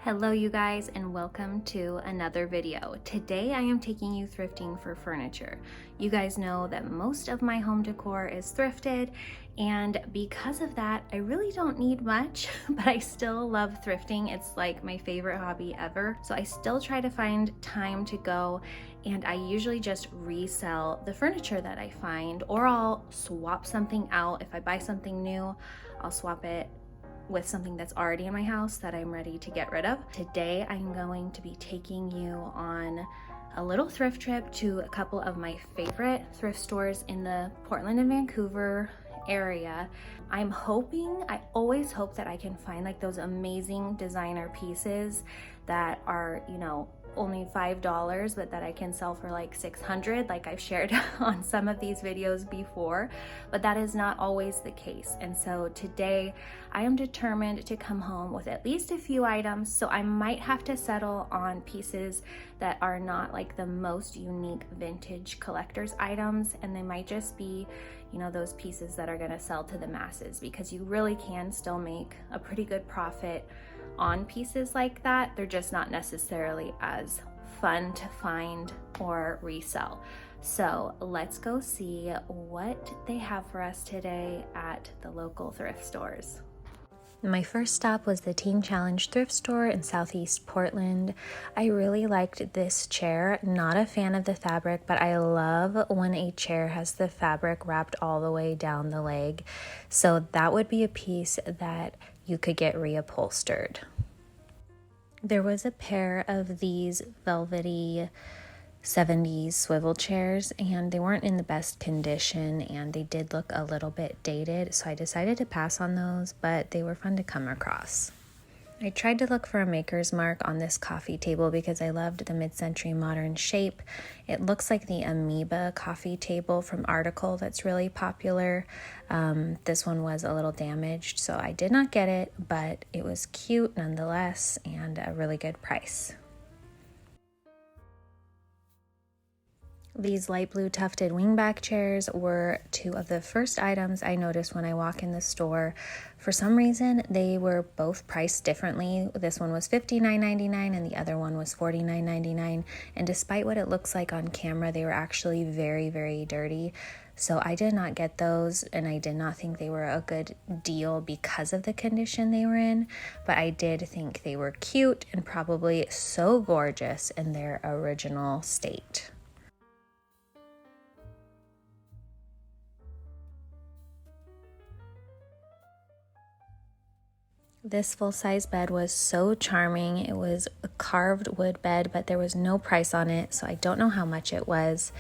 Hello you guys, and welcome to another video. Today I am taking you thrifting for furniture. You guys know that most of my home decor is thrifted, and because of that I really don't need much, but I still love thrifting. It's like my favorite hobby ever. So I still try to find time to go, and I usually just resell the furniture that I find, or I'll swap something out. If I buy something new, I'll swap it with something that's already in my house that I'm ready to get rid of. Today I'm going to be taking you on a little thrift trip to a couple of my favorite thrift stores in the Portland and Vancouver area. I always hope that I can find like those amazing designer pieces that are, only $5, but that I can sell for like $600, like I've shared on some of these videos before, but that is not always the case. And so today I am determined to come home with at least a few items. So I might have to settle on pieces that are not like the most unique vintage collector's items, and they might just be those pieces that are going to sell to the masses, because you really can still make a pretty good profit on pieces like that. They're just not necessarily as fun to find or resell. So let's go see what they have for us today at the local thrift stores. My first stop was the Teen Challenge thrift store in Southeast Portland. I really liked this chair. Not a fan of the fabric, but I love when a chair has the fabric wrapped all the way down the leg. So that would be a piece that you could get reupholstered. There was a pair of these velvety 70s swivel chairs, and they weren't in the best condition, and they did look a little bit dated, so I decided to pass on those, but they were fun to come across. I tried to look for a maker's mark on this coffee table because I loved the mid-century modern shape. It looks like the amoeba coffee table from Article that's really popular. This one was a little damaged, so I did not get it, but it was cute nonetheless and a really good price. These light blue tufted wingback chairs were two of the first items I noticed when I walk in the store. For some reason, they were both priced differently. This one was $59.99 and the other one was $49.99. And despite what it looks like on camera, they were actually very, very dirty. So I did not get those, and I did not think they were a good deal because of the condition they were in. But I did think they were cute and probably so gorgeous in their original state. This full-size bed was so charming. It was a carved wood bed, but there was no price on it, so I don't know how much it was.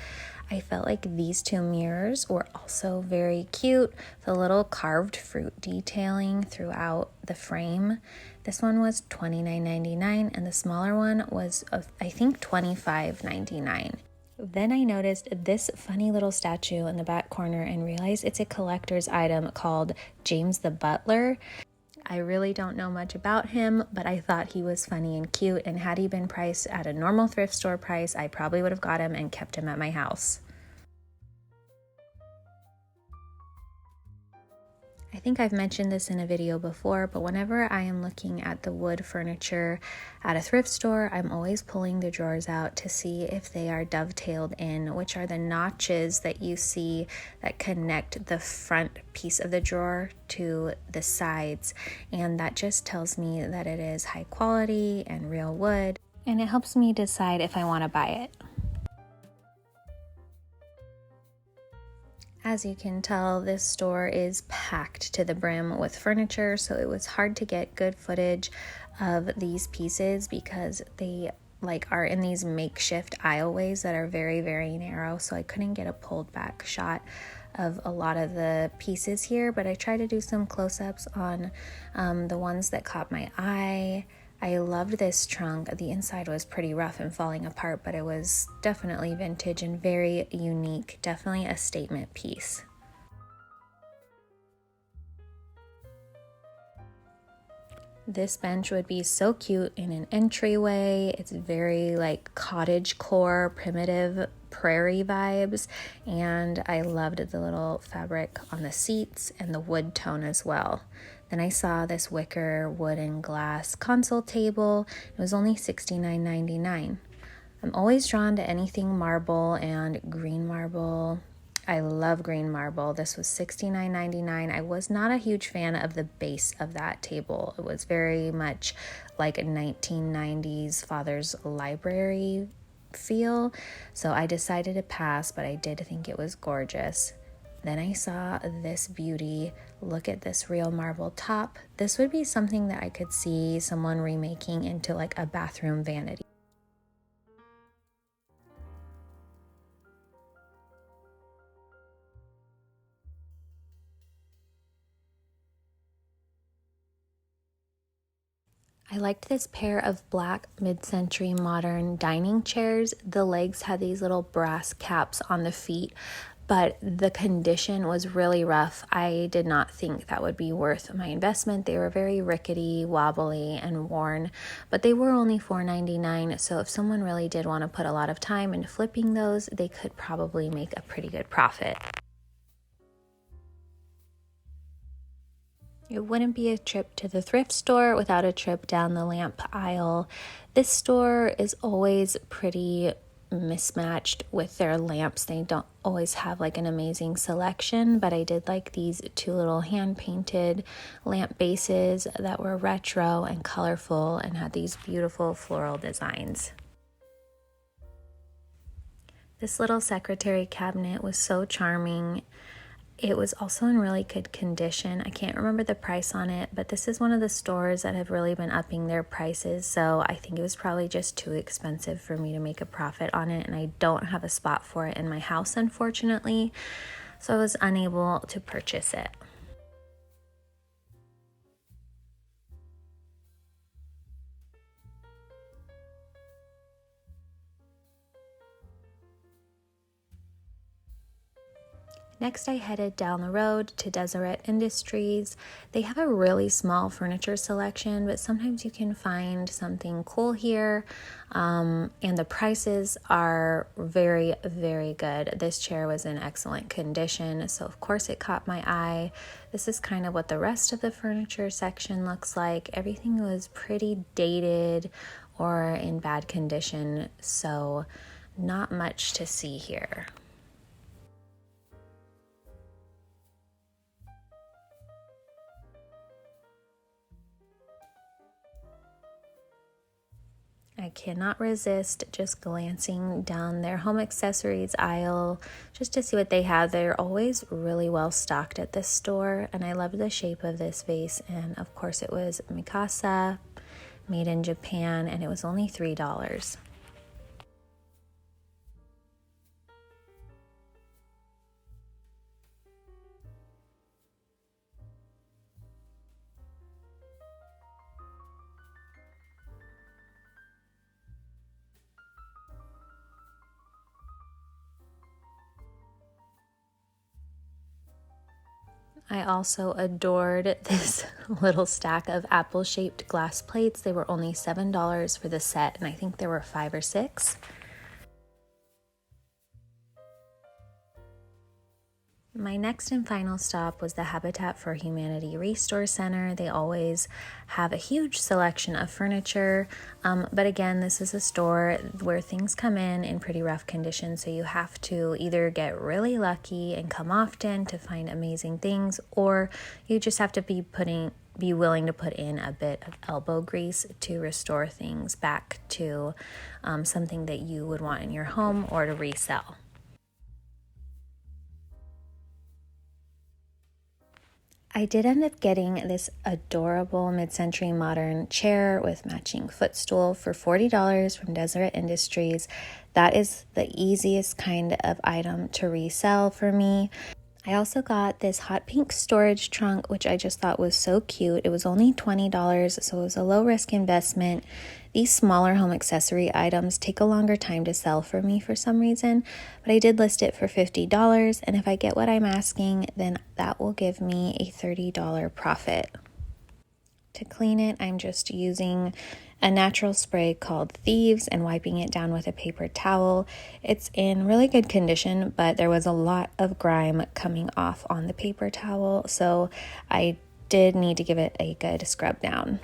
I felt like these two mirrors were also very cute. The little carved fruit detailing throughout the frame. This one was $29.99, and the smaller one was, I think, $25.99. Then I noticed this funny little statue in the back corner and realized it's a collector's item called James the Butler. I really don't know much about him, but I thought he was funny and cute, and had he been priced at a normal thrift store price, I probably would have got him and kept him at my house. I think I've mentioned this in a video before, but whenever I am looking at the wood furniture at a thrift store, I'm always pulling the drawers out to see if they are dovetailed in, which are the notches that you see that connect the front piece of the drawer to the sides. And that just tells me that it is high quality and real wood, and it helps me decide if I want to buy it. As you can tell, this store is packed to the brim with furniture, so it was hard to get good footage of these pieces because they are in these makeshift aisleways that are very, very narrow, so I couldn't get a pulled back shot of a lot of the pieces here, but I tried to do some close-ups on the ones that caught my eye. I loved this trunk. The inside was pretty rough and falling apart, but it was definitely vintage and very unique. Definitely a statement piece. This bench would be so cute in an entryway. It's very like cottage core, primitive prairie vibes, and I loved the little fabric on the seats and the wood tone as well. Then I saw this wicker wooden glass console table. It was only $69.99. I'm always drawn to anything marble and green marble. I love green marble. This was $69.99. I was not a huge fan of the base of that table. It was very much like a 1990s father's library feel. So I decided to pass, but I did think it was gorgeous. Then I saw this beauty. Look at this real marble top. This would be something that I could see someone remaking into like a bathroom vanity. I liked this pair of black mid-century modern dining chairs. The legs had these little brass caps on the feet, but the condition was really rough. I did not think that would be worth my investment. They were very rickety, wobbly, and worn, but they were only $4.99. So if someone really did want to put a lot of time into flipping those, they could probably make a pretty good profit. It wouldn't be a trip to the thrift store without a trip down the lamp aisle. This store is always pretty mismatched with their lamps. They don't always have like an amazing selection, but I did like these two little hand-painted lamp bases that were retro and colorful and had these beautiful floral designs. This little secretary cabinet was so charming. It was also in really good condition. I can't remember the price on it, but this is one of the stores that have really been upping their prices, so I think it was probably just too expensive for me to make a profit on it, and I don't have a spot for it in my house, unfortunately, so I was unable to purchase it. Next, I headed down the road to Deseret Industries. They have a really small furniture selection, but sometimes you can find something cool here. And the prices are very, very good. This chair was in excellent condition, so of course it caught my eye. This is kind of what the rest of the furniture section looks like. Everything was pretty dated or in bad condition, so not much to see here. I cannot resist just glancing down their home accessories aisle just to see what they have. They're always really well stocked at this store, and I love the shape of this vase. And of course, it was Mikasa, made in Japan, and it was only $3. I also adored this little stack of apple-shaped glass plates. They were only $7 for the set, and I think there were 5 or 6. My next and final stop was the Habitat for Humanity Restore Center. They always have a huge selection of furniture, but again, this is a store where things come in pretty rough condition, so you have to either get really lucky and come often to find amazing things, or you just have to be willing to put in a bit of elbow grease to restore things back to something that you would want in your home or to resell. I did end up getting this adorable mid-century modern chair with matching footstool for $40 from Deseret Industries. That is the easiest kind of item to resell for me. I also got this hot pink storage trunk, which I just thought was so cute. It was only $20, so it was a low-risk investment. These smaller home accessory items take a longer time to sell for me for some reason, but I did list it for $50, and if I get what I'm asking, then that will give me a $30 profit. To clean it, I'm just using a natural spray called Thieves and wiping it down with a paper towel. It's in really good condition, but there was a lot of grime coming off on the paper towel, so I did need to give it a good scrub down.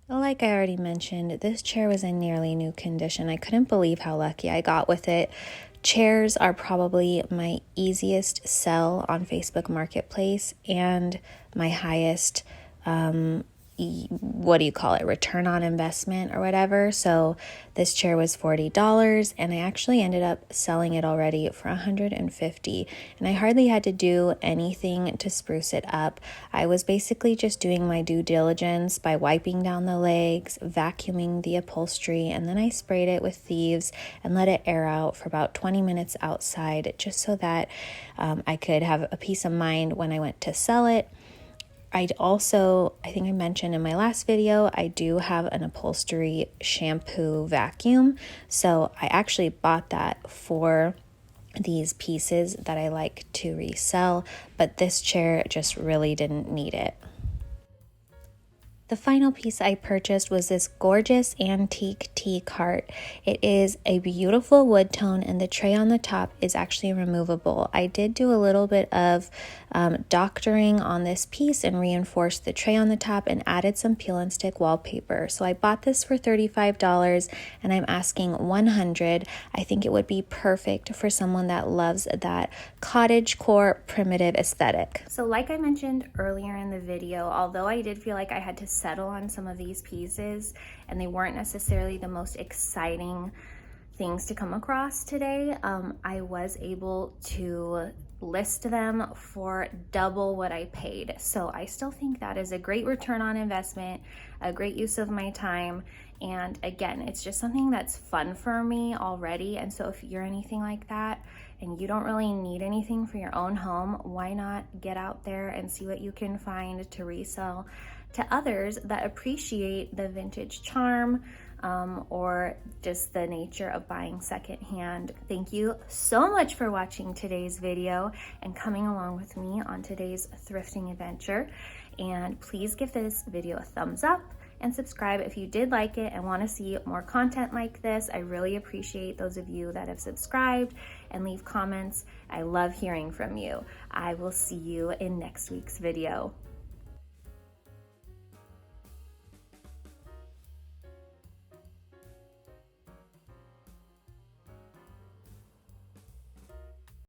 Like I already mentioned, this chair was in nearly new condition. I couldn't believe how lucky I got with it. Chairs are probably my easiest sell on Facebook Marketplace and my highest return on investment or whatever. So this chair was $40 and I actually ended up selling it already for $150, and I hardly had to do anything to spruce it up. I was basically just doing my due diligence by wiping down the legs, vacuuming the upholstery, and then I sprayed it with thieves and let it air out for about 20 minutes outside, just so that I could have a peace of mind when I went to sell it. I think I mentioned in my last video, I do have an upholstery shampoo vacuum. So I actually bought that for these pieces that I like to resell, but this chair just really didn't need it. The final piece I purchased was this gorgeous antique tea cart. It is a beautiful wood tone and the tray on the top is actually removable. I did do a little bit of doctoring on this piece and reinforced the tray on the top and added some peel and stick wallpaper. So I bought this for $35 and I'm asking $100. I think it would be perfect for someone that loves that cottagecore primitive aesthetic. So like I mentioned earlier in the video, although I did feel like I had to settle on some of these pieces and they weren't necessarily the most exciting things to come across today, I was able to list them for double what I paid. So I still think that is a great return on investment, a great use of my time. And again, it's just something that's fun for me already. And so if you're anything like that and you don't really need anything for your own home, why not get out there and see what you can find to resell to others that appreciate the vintage charm, or just the nature of buying secondhand. Thank you so much for watching today's video and coming along with me on today's thrifting adventure. And please give this video a thumbs up and subscribe if you did like it and want to see more content like this. I really appreciate those of you that have subscribed and leave comments. I love hearing from you. I will see you in next week's video.